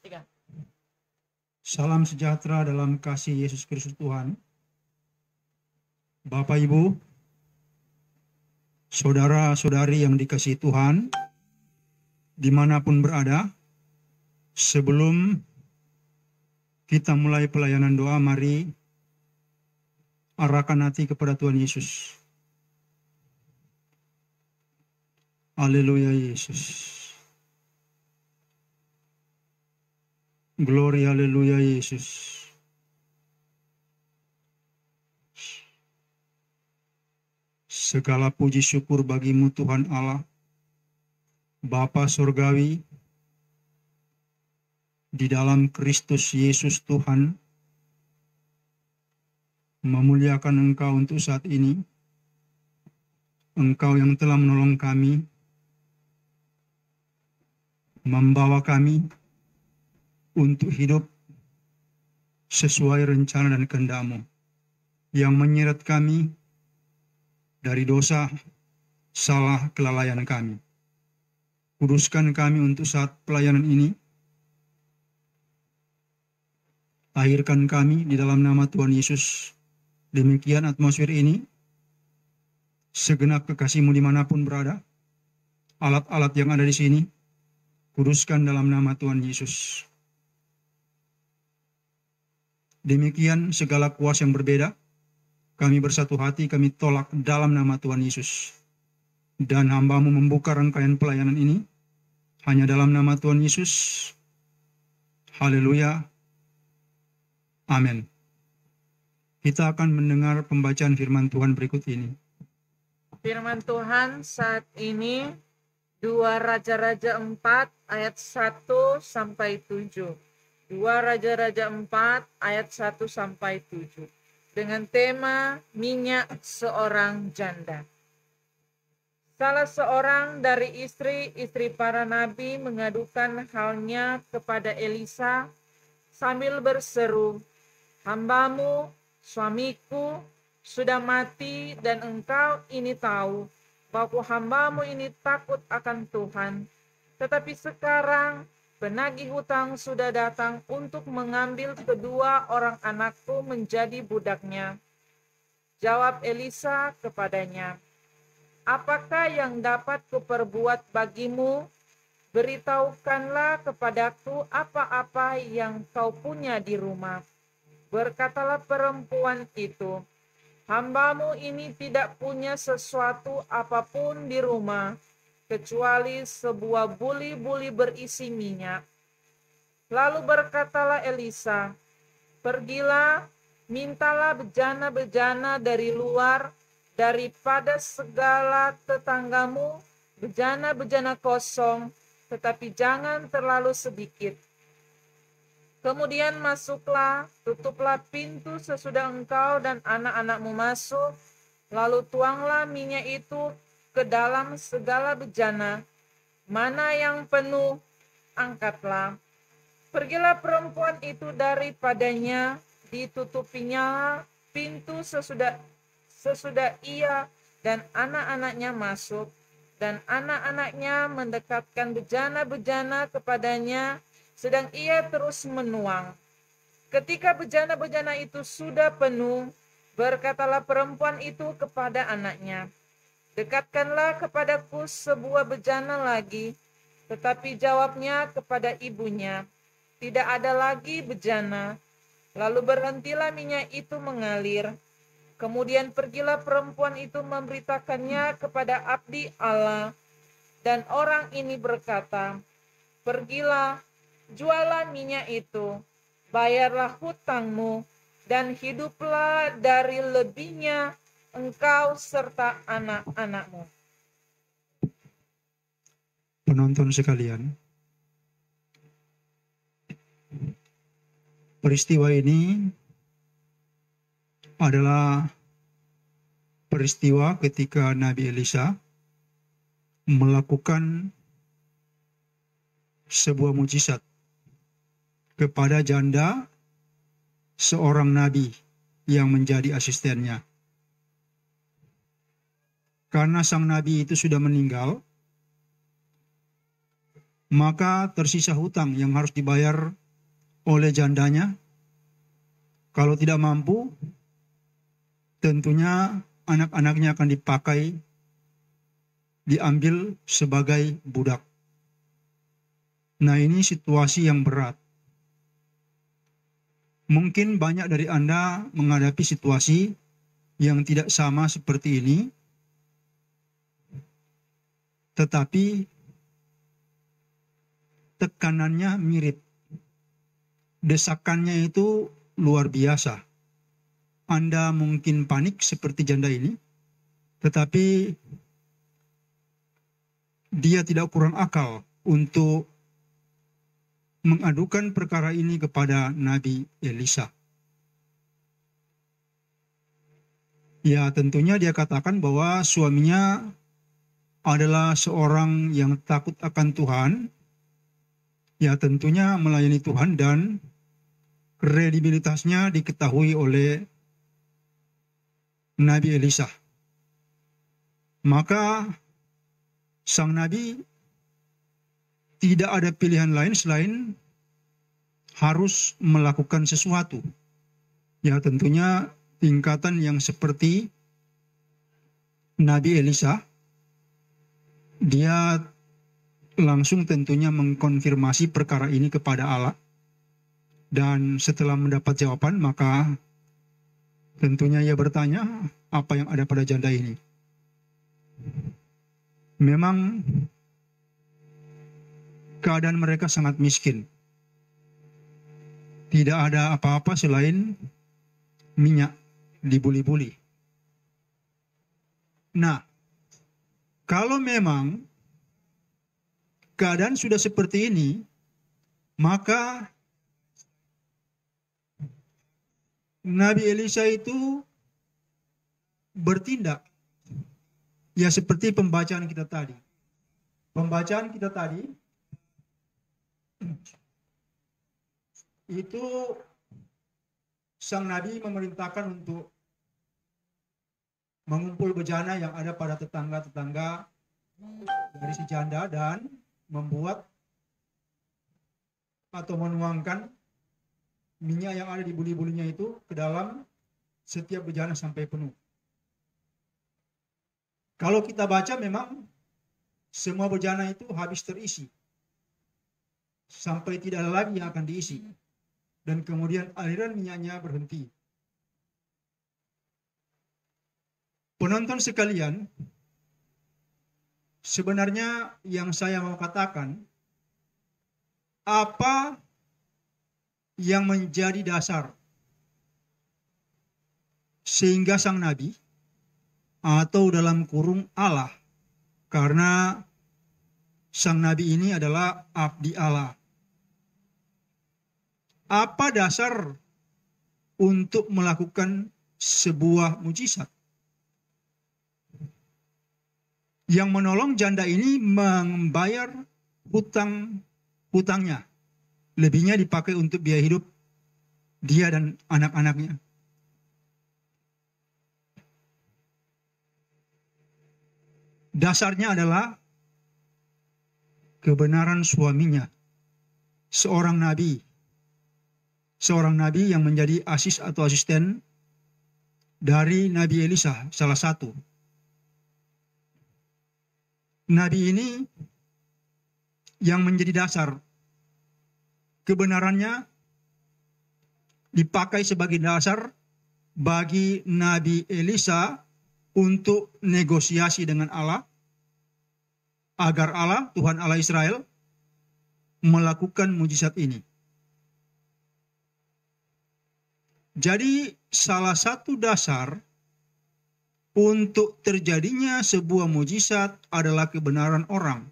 Tiga. Salam sejahtera dalam kasih Yesus Kristus Tuhan. Bapak, Ibu, saudara-saudari yang dikasihi Tuhan, dimanapun berada, sebelum kita mulai pelayanan doa, mari arahkan hati kepada Tuhan Yesus. Haleluya Yesus. Glory, haleluya Yesus. Segala puji syukur bagimu Tuhan Allah, Bapa Surgawi, di dalam Kristus Yesus Tuhan, memuliakan Engkau untuk saat ini. Engkau yang telah menolong kami, membawa kami untuk hidup sesuai rencana dan kehendak-Mu, yang menyeret kami dari dosa, salah, kelalaian kami. Kuduskan kami untuk saat pelayanan ini. Lahirkan kami di dalam nama Tuhan Yesus. Demikian atmosfer ini. Segenap kekasih-Mu dimanapun berada. Alat-alat yang ada di sini. Kuduskan dalam nama Tuhan Yesus. Demikian segala kuasa yang berbeda, kami bersatu hati, kami tolak dalam nama Tuhan Yesus. Dan hamba-Mu membuka rangkaian pelayanan ini hanya dalam nama Tuhan Yesus. Haleluya. Amin. Kita akan mendengar pembacaan firman Tuhan berikut ini. Firman Tuhan saat ini 2 Raja-Raja 4 ayat 1 sampai 7. 2 Raja-Raja 4 ayat 1 sampai 7. Dengan tema minyak seorang janda. Salah seorang dari istri-istri para nabi mengadukan halnya kepada Elisa sambil berseru, "Hambamu, suamiku, sudah mati dan engkau ini tahu bahwa hambamu ini takut akan Tuhan. Tetapi sekarang penagih hutang sudah datang untuk mengambil kedua orang anakku menjadi budaknya." Jawab Elisa kepadanya, "Apakah yang dapat kuperbuat bagimu? Beritahukanlah kepadaku apa-apa yang kau punya di rumah." Berkatalah perempuan itu, "Hambamu ini tidak punya sesuatu apapun di rumah, kecuali sebuah buli-buli berisi minyak." Lalu berkatalah Elisa, "Pergilah, mintalah bejana-bejana dari luar, daripada segala tetanggamu, bejana-bejana kosong, tetapi jangan terlalu sedikit. Kemudian masuklah, tutuplah pintu sesudah engkau dan anak-anakmu masuk, lalu tuanglah minyak itu ke dalam segala bejana. Mana yang penuh, angkatlah." Pergilah perempuan itu daripadanya, ditutupinya pintu sesudah ia dan anak-anaknya masuk, dan anak-anaknya mendekatkan bejana-bejana kepadanya, sedang ia terus menuang. Ketika bejana-bejana itu sudah penuh, berkatalah perempuan itu kepada anaknya, "Dekatkanlah kepadaku sebuah bejana lagi." Tetapi jawabnya kepada ibunya, "Tidak ada lagi bejana." Lalu berhentilah minyak itu mengalir. Kemudian pergilah perempuan itu memberitakannya kepada abdi Allah, dan orang ini berkata, "Pergilah, jualah minyak itu, bayarlah hutangmu, dan hiduplah dari lebihnya engkau serta anak-anakmu." Penonton sekalian, peristiwa ini adalah peristiwa ketika Nabi Elisa melakukan sebuah mujizat kepada janda seorang nabi yang menjadi asistennya. Karena sang nabi itu sudah meninggal, maka tersisa hutang yang harus dibayar oleh jandanya. Kalau tidak mampu, tentunya anak-anaknya akan diambil sebagai budak. Nah, ini situasi yang berat. Mungkin banyak dari Anda menghadapi situasi yang tidak sama seperti ini, tetapi tekanannya mirip. Desakannya itu luar biasa. Anda mungkin panik seperti janda ini, tetapi dia tidak kurang akal untuk mengadukan perkara ini kepada Nabi Elisa. Ya, tentunya dia katakan bahwa suaminya adalah seorang yang takut akan Tuhan. Ya, tentunya melayani Tuhan dan kredibilitasnya diketahui oleh Nabi Elisa. Maka sang nabi tidak ada pilihan lain selain harus melakukan sesuatu. Ya, tentunya tingkatan yang seperti Nabi Elisa, dia langsung tentunya mengkonfirmasi perkara ini kepada Allah. Dan setelah mendapat jawaban, maka tentunya ia bertanya, apa yang ada pada janda ini? Memang keadaan mereka sangat miskin. Tidak ada apa-apa selain minyak dibuli-buli. Nah, kalau memang keadaan sudah seperti ini, maka Nabi Elisa itu bertindak. Ya, seperti pembacaan kita tadi. Pembacaan kita tadi itu sang nabi memerintahkan untuk mengumpul bejana yang ada pada tetangga-tetangga dari si janda dan membuat atau menuangkan minyak yang ada di buli-bulinya itu ke dalam setiap bejana sampai penuh. Kalau kita baca memang semua bejana itu habis terisi. Sampai tidak ada lagi yang akan diisi. Dan kemudian aliran minyaknya berhenti. Penonton sekalian, sebenarnya yang saya mau katakan, apa yang menjadi dasar sehingga sang nabi atau dalam kurung Allah, karena sang nabi ini adalah abdi Allah. Apa dasar untuk melakukan sebuah mujizat? Yang menolong janda ini membayar hutangnya. Lebihnya dipakai untuk biaya hidup dia dan anak-anaknya. Dasarnya adalah kebenaran suaminya, seorang nabi yang menjadi asisten dari Nabi Elisa, salah satu. Nabi ini yang menjadi dasar, kebenarannya dipakai sebagai dasar bagi Nabi Elisa untuk negosiasi dengan Allah, agar Allah, Tuhan Allah Israel, melakukan mujizat ini. Jadi salah satu dasar untuk terjadinya sebuah mujizat adalah kebenaran orang.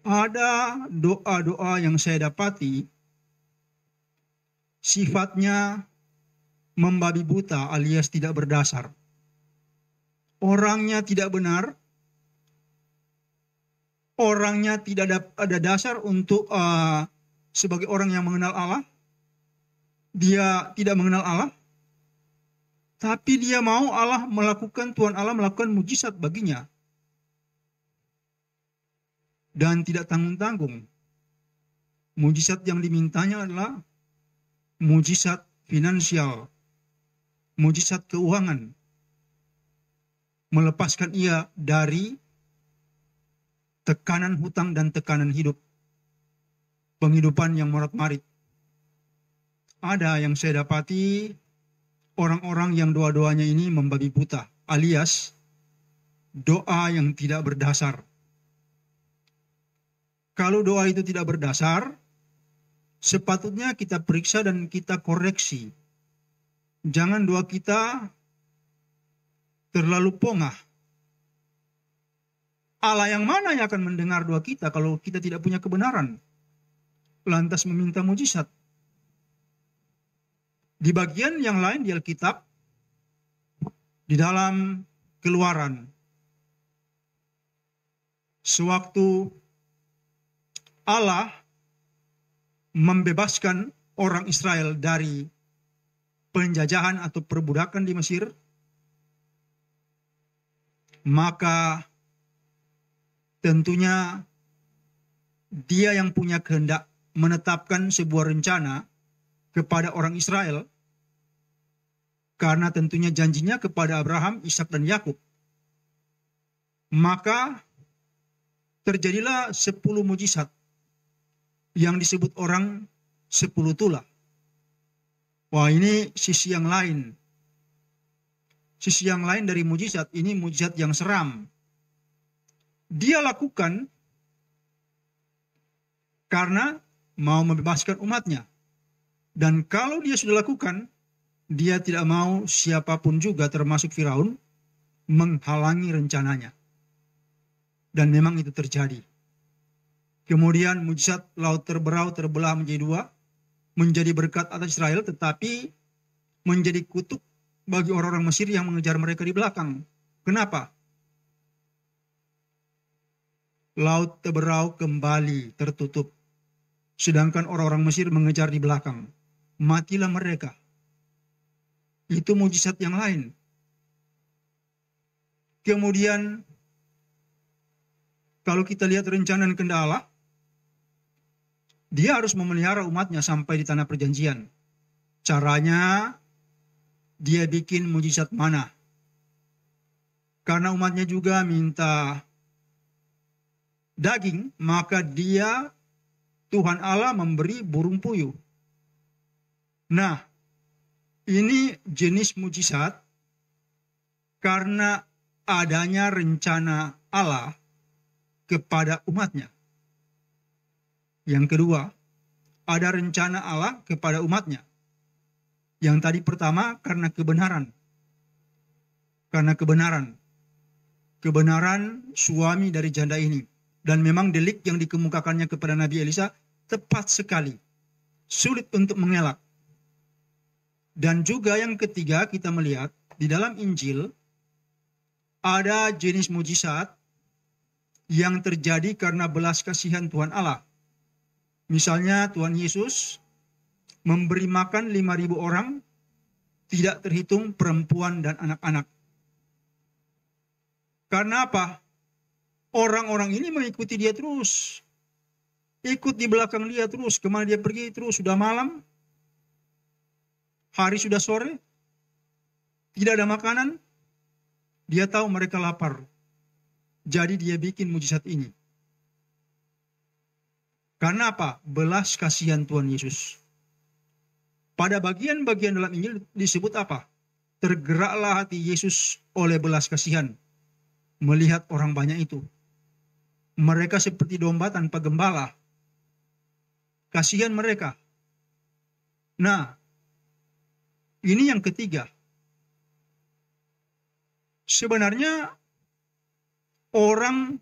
Ada doa-doa yang saya dapati sifatnya membabi buta alias tidak berdasar. Orangnya tidak benar, orangnya tidak ada dasar untuk sebagai orang yang mengenal Allah. Dia tidak mengenal Allah, tapi dia mau Tuhan Allah melakukan mujizat baginya. dan tidak tanggung-tanggung. Mujizat yang dimintanya adalah mujizat finansial, mujizat keuangan, melepaskan ia dari tekanan hutang dan tekanan hidup, penghidupan yang morat-marit. Ada yang saya dapati orang-orang yang doa-doanya ini membabi buta, alias doa yang tidak berdasar. Kalau doa itu tidak berdasar, sepatutnya kita periksa dan kita koreksi. Jangan doa kita terlalu pongah. Allah yang mana yang akan mendengar doa kita kalau kita tidak punya kebenaran, lantas meminta mujizat? Di bagian yang lain di Alkitab, di dalam Keluaran, sewaktu Allah membebaskan orang Israel dari penjajahan atau perbudakan di Mesir, maka tentunya dia yang punya kehendak menetapkan sebuah rencana kepada orang Israel, karena tentunya janjinya kepada Abraham, Ishak dan Yakub. Maka terjadilah 10 mujizat yang disebut orang 10 tulah. Wah, ini sisi yang lain. Sisi yang lain dari mujizat, ini mujizat yang seram. Dia lakukan karena mau membebaskan umatnya. Dan kalau dia sudah lakukan, dia tidak mau siapapun juga termasuk Firaun menghalangi rencananya. Dan memang itu terjadi. Kemudian mujizat laut terberau terbelah menjadi 2, menjadi berkat atas Israel, tetapi menjadi kutuk bagi orang-orang Mesir yang mengejar mereka di belakang. Kenapa? Laut terberau kembali tertutup, sedangkan orang-orang Mesir mengejar di belakang. Matilah mereka. Itu mujizat yang lain. Kemudian kalau kita lihat rencana dan kehendak Allah, dia harus memelihara umatnya sampai di tanah perjanjian. Caranya, dia bikin mujizat mana. Karena umatnya juga minta daging, maka dia, Tuhan Allah, memberi burung puyuh. Nah, ini jenis mujizat karena adanya rencana Allah kepada umatnya. Yang kedua, ada rencana Allah kepada umatnya. Yang tadi pertama karena kebenaran. Karena kebenaran. Kebenaran suami dari janda ini. Dan memang delik yang dikemukakannya kepada Nabi Elisa tepat sekali. Sulit untuk mengelak. Dan juga yang ketiga kita melihat di dalam Injil ada jenis mujizat yang terjadi karena belas kasihan Tuhan Allah. Misalnya Tuhan Yesus memberi makan 5.000 orang, tidak terhitung perempuan dan anak-anak. Karena apa? Orang-orang ini mengikuti dia terus. Ikut di belakang dia terus. Kemana dia pergi terus. Sudah malam. Hari sudah sore. Tidak ada makanan. Dia tahu mereka lapar. Jadi dia bikin mujizat ini. Karena apa? Belas kasihan Tuhan Yesus. Pada bagian-bagian dalam Injil disebut apa? Tergeraklah hati Yesus oleh belas kasihan. Melihat orang banyak itu. Mereka seperti domba tanpa gembala. Kasihan mereka. Nah, ini yang ketiga. Sebenarnya orang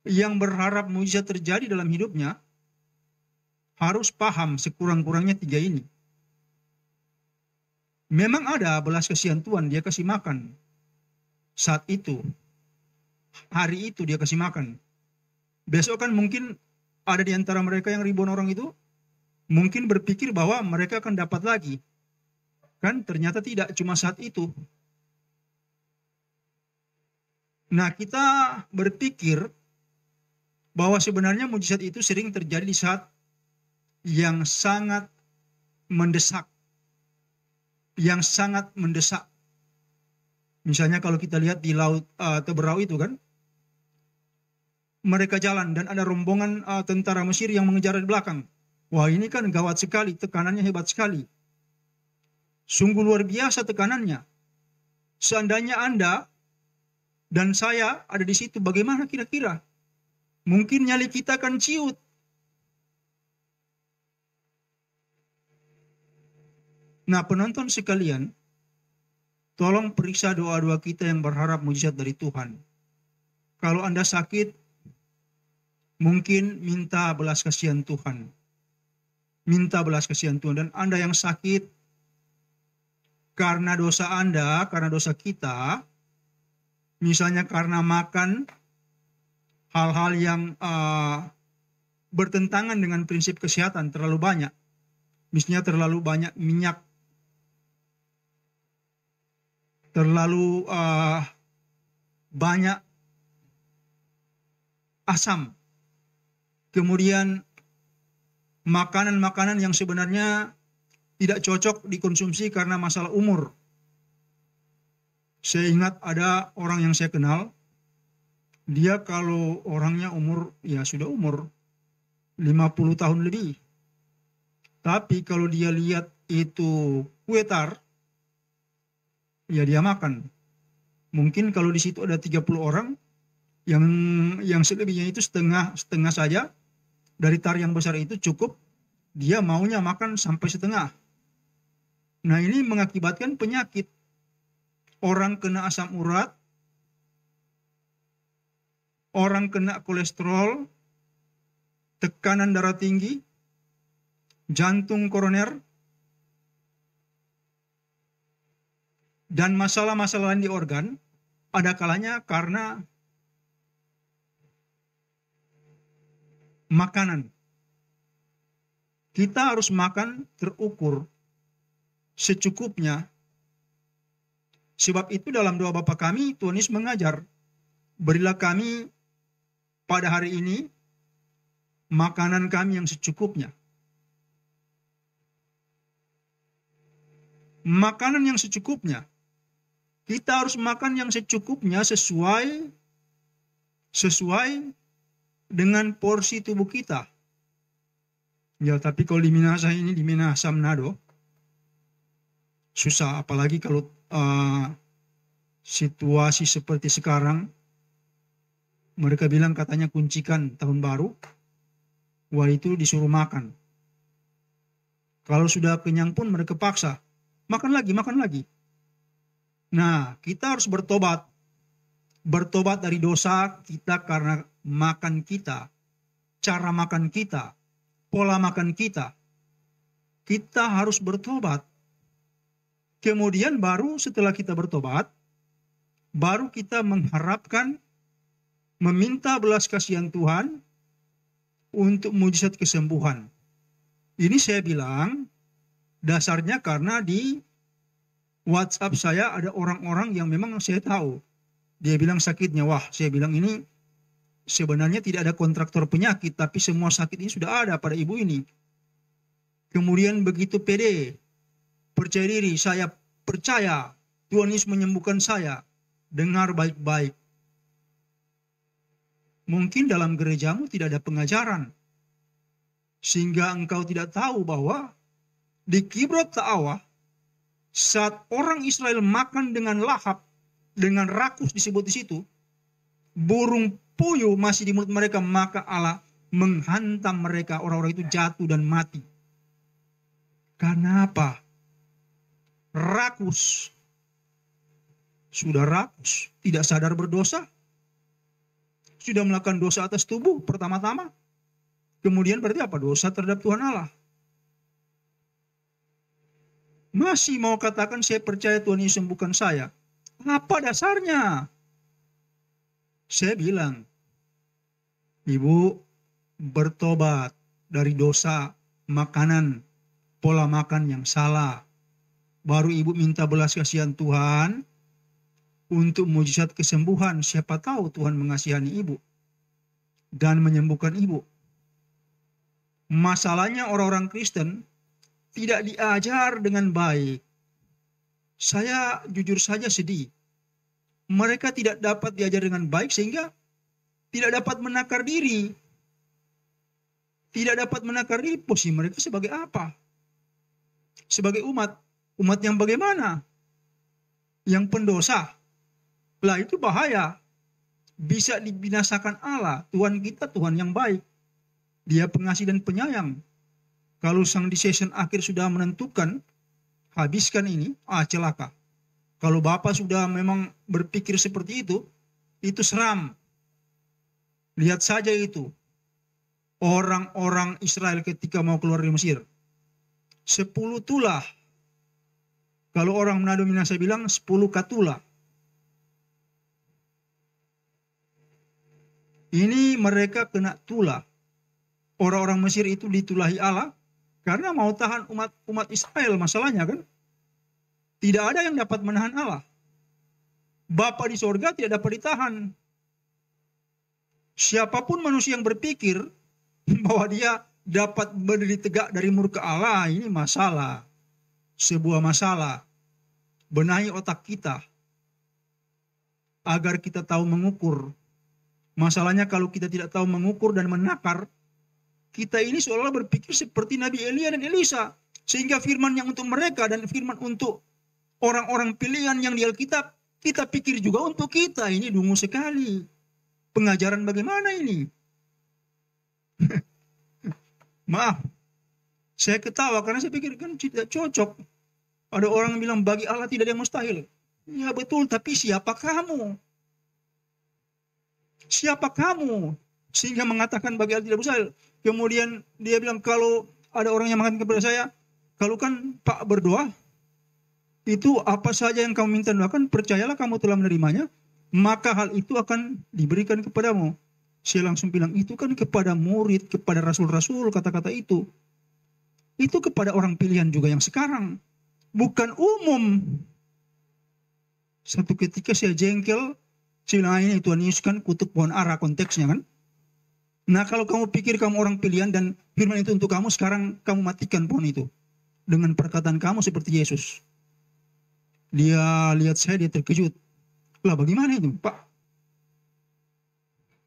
yang berharap mujizat terjadi dalam hidupnya harus paham sekurang-kurangnya 3 ini. Memang ada belas kasihan Tuhan, dia kasih makan. Saat itu, hari itu dia kasih makan. Besok kan mungkin ada di antara mereka yang ribuan orang itu, mungkin berpikir bahwa mereka akan dapat lagi. Kan ternyata tidak, cuma saat itu. Nah, kita berpikir bahwa sebenarnya mujizat itu sering terjadi di saat yang sangat mendesak, yang sangat mendesak. Misalnya kalau kita lihat di laut Teberau itu kan, mereka jalan dan ada rombongan tentara Mesir yang mengejar di belakang. Wah, ini kan gawat sekali, tekanannya hebat sekali. Sungguh luar biasa tekanannya. Seandainya Anda dan saya ada di situ, bagaimana kira-kira? Mungkin nyali kita akan ciut. Nah, penonton sekalian, tolong periksa doa-doa kita yang berharap mujizat dari Tuhan. Kalau Anda sakit, mungkin minta belas kasihan Tuhan. Minta belas kasihan Tuhan. Dan Anda yang sakit, karena dosa Anda, karena dosa kita, misalnya karena makan hal-hal yang bertentangan dengan prinsip kesehatan terlalu banyak. Misalnya terlalu banyak minyak, terlalu banyak asam. Kemudian makanan-makanan yang sebenarnya tidak cocok dikonsumsi karena masalah umur. Saya ingat ada orang yang saya kenal, dia kalau orangnya sudah umur 50 tahun lebih. Tapi kalau dia lihat itu kue tar, ya dia makan. Mungkin kalau di situ ada 30 orang, yang selebihnya itu setengah saja dari tar yang besar itu cukup, dia maunya makan sampai setengah. Nah, ini mengakibatkan penyakit. Orang kena asam urat, orang kena kolesterol, tekanan darah tinggi, jantung koroner, dan masalah-masalah lain di organ, ada kalanya karena makanan. Kita harus makan terukur, secukupnya. Sebab itu dalam doa Bapa kami, Tuhan Yesus mengajar, berilah kami pada hari ini makanan kami yang secukupnya. Makanan yang secukupnya. Kita harus makan yang secukupnya sesuai dengan porsi tubuh kita. Ya, tapi kalau di Minahasa Manado, susah, apalagi kalau situasi seperti sekarang. Mereka bilang katanya kuncikan tahun baru, wah itu disuruh makan. Kalau sudah kenyang pun mereka paksa, makan lagi. Nah, kita harus bertobat dari dosa kita karena makan kita, cara makan kita, pola makan kita. Kita harus bertobat. Kemudian baru setelah kita bertobat, baru kita mengharapkan, meminta belas kasihan Tuhan untuk mujizat kesembuhan. Ini saya bilang dasarnya karena di WhatsApp saya ada orang-orang yang memang saya tahu. Dia bilang sakitnya, wah saya bilang ini sebenarnya tidak ada kontraktor penyakit, tapi semua sakit ini sudah ada pada ibu ini. Kemudian begitu pede, percaya diri, saya percaya Tuhan Yesus menyembuhkan saya. Dengar baik-baik. Mungkin dalam gerejamu tidak ada pengajaran, sehingga engkau tidak tahu bahwa di Kibrot Ta'awa, saat orang Israel makan dengan lahap, dengan rakus disebut di situ, burung puyuh masih di mulut mereka, maka Allah menghantam mereka, orang-orang itu jatuh dan mati. Karena apa? Rakus. Sudah rakus, tidak sadar berdosa. Sudah melakukan dosa atas tubuh pertama-tama. Kemudian berarti apa? Dosa terhadap Tuhan Allah. Masih mau katakan saya percaya Tuhan Yesus sembuhkan saya. Apa dasarnya? Saya bilang, ibu bertobat dari dosa makanan, pola makan yang salah. Baru ibu minta belas kasihan Tuhan untuk mujizat kesembuhan. Siapa tahu Tuhan mengasihani ibu. dan menyembuhkan ibu. Masalahnya orang-orang Kristen tidak diajar dengan baik. Saya jujur saja sedih. Mereka tidak dapat diajar dengan baik sehingga tidak dapat menakar diri. Tidak dapat menakar diri posisi mereka sebagai apa? Sebagai umat. Umat yang bagaimana? Yang pendosa. Lah itu bahaya. Bisa dibinasakan Allah. Tuhan kita Tuhan yang baik. Dia pengasih dan penyayang. Kalau sang di season akhir sudah menentukan, habiskan ini, celaka. Kalau Bapak sudah memang berpikir seperti itu seram. Lihat saja itu. Orang-orang Israel ketika mau keluar dari Mesir. 10 tulah. Kalau orang Manado Minasa bilang 10 katulah. Ini mereka kena tulah. Orang-orang Mesir itu ditulahi Allah karena mau tahan umat Israel, masalahnya kan. Tidak ada yang dapat menahan Allah. Bapa di sorga tidak dapat ditahan. Siapapun manusia yang berpikir bahwa dia dapat berdiri tegak dari murka Allah, ini masalah. Sebuah masalah. Benahi otak kita agar kita tahu mengukur. Masalahnya kalau kita tidak tahu mengukur dan menakar, kita ini seolah-olah berpikir seperti Nabi Elia dan Elisa. Sehingga firman yang untuk mereka dan firman untuk orang-orang pilihan yang di Alkitab, kita pikir juga untuk kita. Ini dungu sekali. Pengajaran bagaimana ini? Maaf, saya ketawa karena saya pikir kan tidak cocok. Ada orang yang bilang bagi Allah tidak ada yang mustahil. Ya betul, tapi siapa kamu? Siapa kamu? Sehingga mengatakan bagi Allah tidak mustahil. Kemudian dia bilang kalau ada orang yang mengatakan kepada saya, kalau kan Pak berdoa, itu apa saja yang kamu minta doakan, percayalah kamu telah menerimanya, maka hal itu akan diberikan kepadamu. Saya langsung bilang, itu kan kepada murid, kepada rasul-rasul kata-kata itu. Itu kepada orang pilihan juga yang sekarang. Bukan umum. Satu ketika saya jengkel, saya bilang, ini Tuhan Yesus kan kutuk pohon ara konteksnya kan. Nah kalau kamu pikir kamu orang pilihan dan firman itu untuk kamu, sekarang kamu matikan pohon itu. Dengan perkataan kamu seperti Yesus. Dia lihat saya, dia terkejut. Lah bagaimana itu Pak?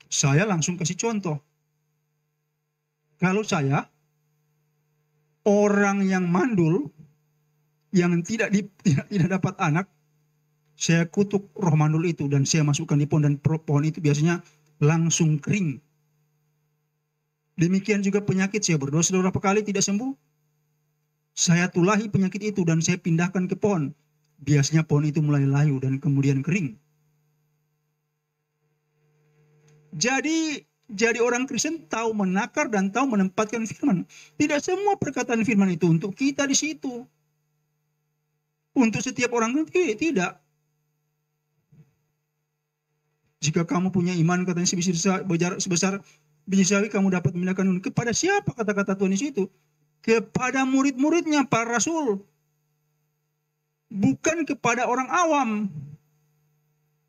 Saya langsung kasih contoh. Kalau saya, orang yang mandul, yang tidak dapat anak, saya kutuk roh mandul itu dan saya masukkan di pohon, dan pohon itu biasanya langsung kering. Demikian juga penyakit, saya berdoa beberapa kali tidak sembuh. Saya tulahi penyakit itu dan saya pindahkan ke pohon. Biasanya pohon itu mulai layu dan kemudian kering. Jadi orang Kristen tahu menakar dan tahu menempatkan firman. Tidak semua perkataan firman itu untuk kita di situ. Untuk setiap orang tidak. Jika kamu punya iman katanya sebesar biji sawi, kamu dapat memindahkan dunia. Kepada siapa kata-kata Tuhan di situ? Kepada murid-muridnya, para rasul. Bukan kepada orang awam.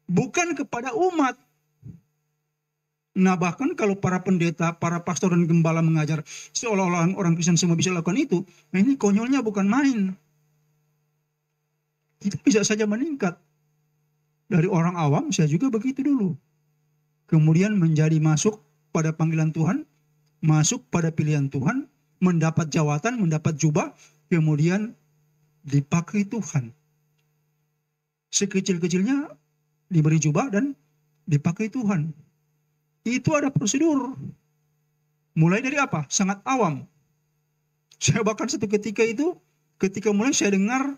Bukan kepada umat. Nah bahkan kalau para pendeta, para pastor dan gembala mengajar seolah-olah orang Kristen semua bisa lakukan itu, nah ini konyolnya bukan main. Kita bisa saja meningkat. Dari orang awam saya juga begitu dulu. Kemudian menjadi masuk pada panggilan Tuhan, masuk pada pilihan Tuhan, mendapat jawatan, mendapat jubah, kemudian dipakai Tuhan. Sekecil-kecilnya diberi jubah dan dipakai Tuhan. Itu ada prosedur. Mulai dari apa? Sangat awam. Saya bahkan satu ketika itu, ketika mulai saya dengar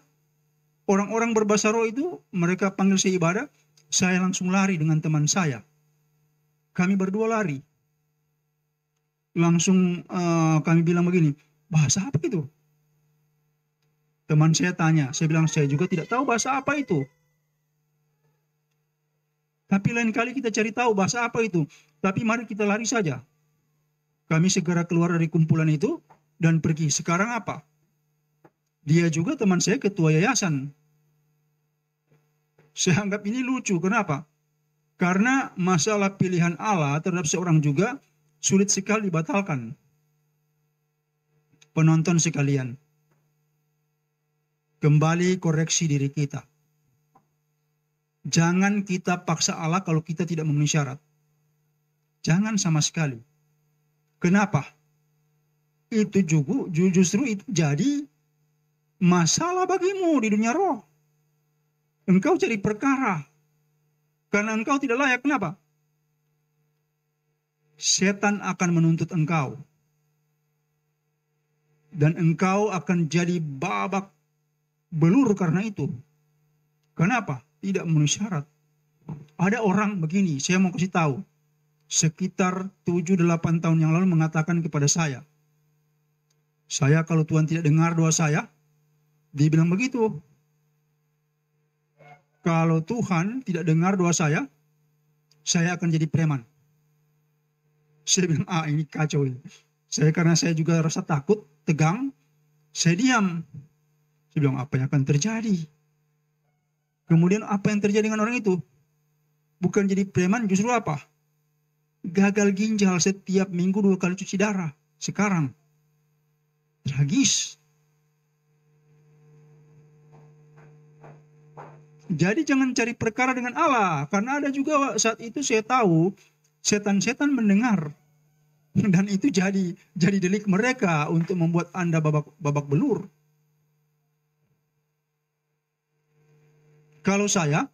orang-orang berbahasa roh itu, mereka panggil saya ibadah, saya langsung lari dengan teman saya. Kami berdua lari. Langsung kami bilang begini, bahasa apa itu? Teman saya tanya, saya bilang saya juga tidak tahu bahasa apa itu. Tapi lain kali kita cari tahu bahasa apa itu. Tapi mari kita lari saja. Kami segera keluar dari kumpulan itu dan pergi. Sekarang apa? Dia juga teman saya ketua yayasan. Saya anggap ini lucu. Kenapa? Karena masalah pilihan Allah terhadap seorang juga sulit sekali dibatalkan. Penonton sekalian, kembali koreksi diri kita. Jangan kita paksa Allah kalau kita tidak memenuhi syarat. Jangan sama sekali. Kenapa? Itu juga justru itu jadi masalah bagimu di dunia roh. Engkau jadi perkara karena engkau tidak layak. Kenapa? Setan akan menuntut engkau. Dan engkau akan jadi babak belur karena itu. Kenapa? Tidak memenuhi syarat. Ada orang begini, saya mau kasih tahu. Sekitar 7-8 tahun yang lalu mengatakan kepada saya kalau Tuhan tidak dengar doa saya, dia bilang begitu. Kalau Tuhan tidak dengar doa saya akan jadi preman. Saya bilang, ini kacau ini. Karena saya juga rasa takut, tegang, saya diam. Saya bilang, apa yang akan terjadi? Kemudian apa yang terjadi dengan orang itu? Bukan jadi preman, justru apa? Gagal ginjal setiap minggu 2 kali cuci darah. Sekarang. Tragis. Jadi jangan cari perkara dengan Allah. Karena ada juga saat itu saya tahu, setan-setan mendengar. Dan itu jadi delik mereka untuk membuat Anda babak belur. Kalau saya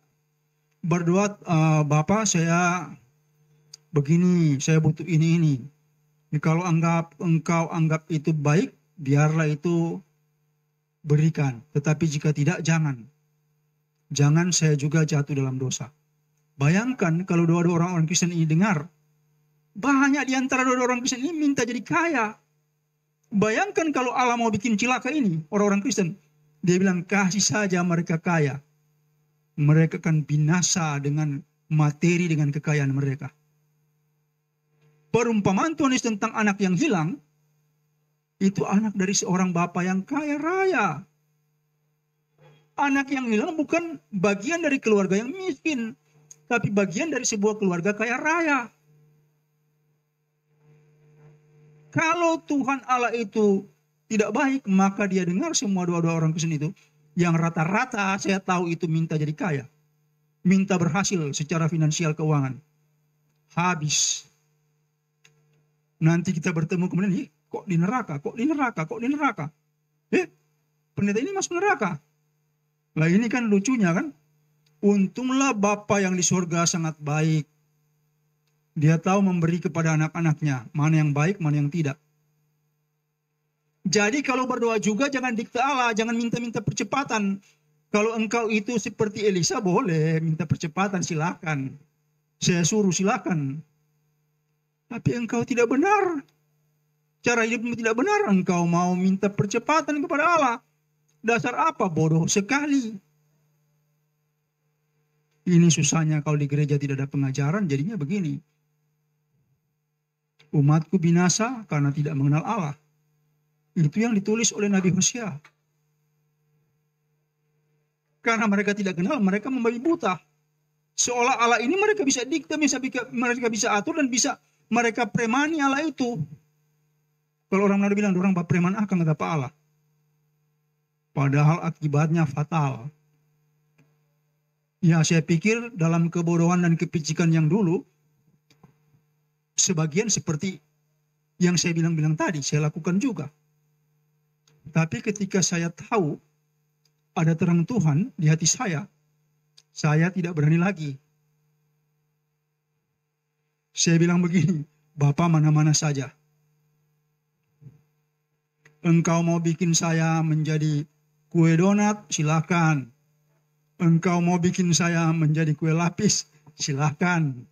berdoa, Bapak saya begini, saya butuh ini. Kalau engkau anggap itu baik, biarlah itu berikan. Tetapi jika tidak, jangan. Jangan saya juga jatuh dalam dosa. Bayangkan kalau doa-doa orang-orang Kristen ini dengar. Banyak di antara doa-doa orang Kristen ini minta jadi kaya. Bayangkan kalau Allah mau bikin cilaka ini, orang-orang Kristen. Dia bilang, kasih saja mereka kaya. Mereka akan binasa dengan materi, dengan kekayaan mereka. Perumpamaan Tuhan Yesus tentang anak yang hilang, itu anak dari seorang bapa yang kaya raya. Anak yang hilang bukan bagian dari keluarga yang miskin, tapi bagian dari sebuah keluarga kaya raya. Kalau Tuhan Allah itu tidak baik, maka dia dengar semua doa-doa orang Kristen itu. Yang rata-rata saya tahu itu minta jadi kaya. Minta berhasil secara finansial keuangan. Habis. Nanti kita bertemu kemudian, kok di neraka, kok di neraka, kok di neraka. Pendeta ini masuk neraka. Lah ini kan lucunya kan. Untunglah Bapa yang di surga sangat baik. Dia tahu memberi kepada anak-anaknya. Mana yang baik, mana yang tidak. Jadi kalau berdoa juga jangan dikte Allah. Jangan minta-minta percepatan. Kalau engkau itu seperti Elisa boleh. Minta percepatan silakan. Saya suruh silakan. Tapi engkau tidak benar. Cara hidupmu tidak benar. Engkau mau minta percepatan kepada Allah. Dasar apa? Bodoh sekali. Ini susahnya kalau di gereja tidak ada pengajaran. Jadinya begini. Umatku binasa karena tidak mengenal Allah. Itu yang ditulis oleh Nabi Hosea. Karena mereka tidak kenal, mereka membabi buta. Seolah Allah ini mereka bisa dikte, mereka bisa atur dan bisa mereka premani Allah itu. Kalau orang Manado bilang, orang preman akan kata Pak Allah. Padahal akibatnya fatal. Ya saya pikir dalam kebodohan dan kepicikan yang dulu, sebagian seperti yang saya bilang tadi, saya lakukan juga. Tapi ketika saya tahu ada terang Tuhan di hati saya tidak berani lagi. Saya bilang begini, Bapak mana-mana saja. Engkau mau bikin saya menjadi kue donat, silakan. Engkau mau bikin saya menjadi kue lapis, silakan.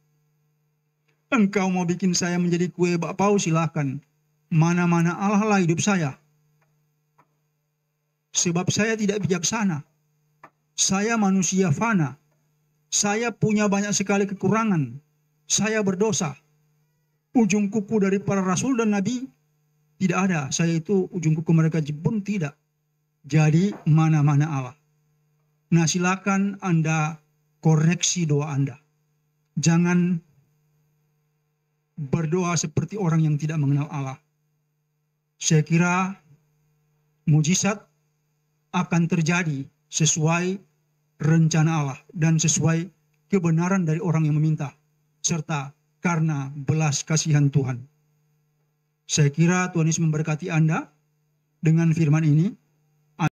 Engkau mau bikin saya menjadi kue bakpao, silakan. Mana-mana Allah lah hidup saya. Sebab saya tidak bijaksana. Saya manusia fana. Saya punya banyak sekali kekurangan. Saya berdosa. Ujung kuku dari para rasul dan nabi tidak ada. Saya itu ujung kuku mereka jebun tidak. Jadi mana-mana Allah. Nah silakan Anda koreksi doa Anda. Jangan berdoa seperti orang yang tidak mengenal Allah. Saya kira mujizat akan terjadi sesuai rencana Allah dan sesuai kebenaran dari orang yang meminta, serta karena belas kasihan Tuhan. Saya kira Tuhan Yesus memberkati Anda dengan firman ini.